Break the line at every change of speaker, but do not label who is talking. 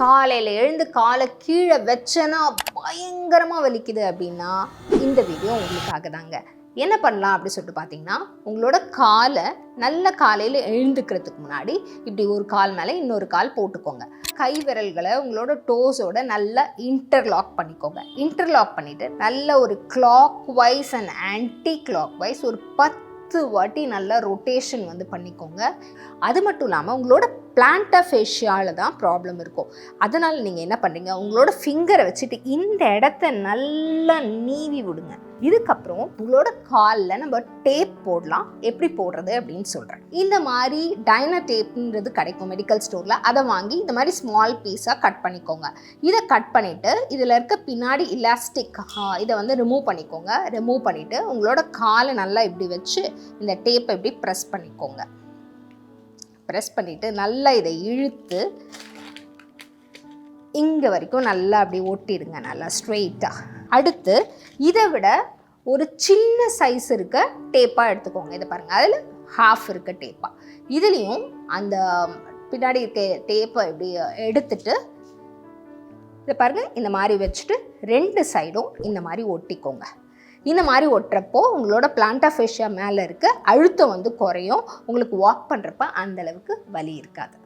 காலையில் எழுந்து காலை கீழே வச்சேன்னா பயங்கரமாக வலிக்குது அப்படின்னா இந்த வீடியோ உங்களுக்காக தாங்க. என்ன பண்ணலாம் அப்படி சொல்லிட்டு பார்த்தீங்கன்னா, உங்களோட காலை நல்ல காலையில் எழுந்துக்கிறதுக்கு முன்னாடி இப்படி ஒரு கால் மேலே இன்னொரு கால் போட்டுக்கோங்க. கை விரல்களை உங்களோட டோஸோட நல்லா இன்டர்லாக் பண்ணிக்கோங்க. இன்டர்லாக் பண்ணிவிட்டு நல்ல ஒரு clockwise and anticlockwise ஒரு 10 வாட்டி நல்லா ரொட்டேஷன் வந்து பண்ணிக்கோங்க. அது மட்டும் இல்லாமல் உங்களோட பிளான்டர் ஃபேஷியாவில் தான் ப்ராப்ளம் இருக்கும். அதனால் நீங்கள் என்ன பண்ணுறீங்க, உங்களோட ஃபிங்கரை வச்சுட்டு இந்த இடத்த நல்லா நீவி விடுங்க. இதுக்கப்புறம் உங்களோட காலில் நம்ம டேப் போடலாம். எப்படி போடுறது அப்படின்னு சொல்கிறேன். இந்த மாதிரி டைனர் டேப்ன்றது கிடைக்கும் மெடிக்கல் ஸ்டோரில். அதை வாங்கி இந்த மாதிரி ஸ்மால் பீஸாக கட் பண்ணிக்கோங்க. இதை கட் பண்ணிவிட்டு இதில் இருக்க பின்னாடி இலாஸ்டிக் இதை வந்து ரிமூவ் பண்ணிக்கோங்க. ரிமூவ் பண்ணிவிட்டு உங்களோட காலை நல்லா இப்படி வச்சு இந்த டேப்பை இப்படி ப்ரெஸ் பண்ணிக்கோங்க. ப்ரெஸ் பண்ணிவிட்டு நல்லா இதை இழுத்து இங்கே வரைக்கும் நல்லா அப்படி ஒட்டிடுங்க, நல்லா ஸ்ட்ரெயிட்டாக. அடுத்து இதை விட ஒரு சின்ன சைஸ் இருக்க டேப்பாக எடுத்துக்கோங்க. இதை பாருங்கள், அதில் ஹாஃப் இருக்க டேப்பாக. இதுலேயும் அந்த பின்னாடி இருக்க டேப்பை இப்படி எடுத்துட்டு இதை பாருங்கள், இந்த மாதிரி வச்சுட்டு 2 சைடும் இந்த மாதிரி ஒட்டிக்கோங்க. இந்த மாதிரி ஒட்டுறப்போ உங்களோட பிளான்டர் ஃபேஷியா மேலே இருக்க அழுத்தம் வந்து குறையும். உங்களுக்கு வாக் பண்ணுறப்ப அந்தளவுக்கு வலி இருக்காது.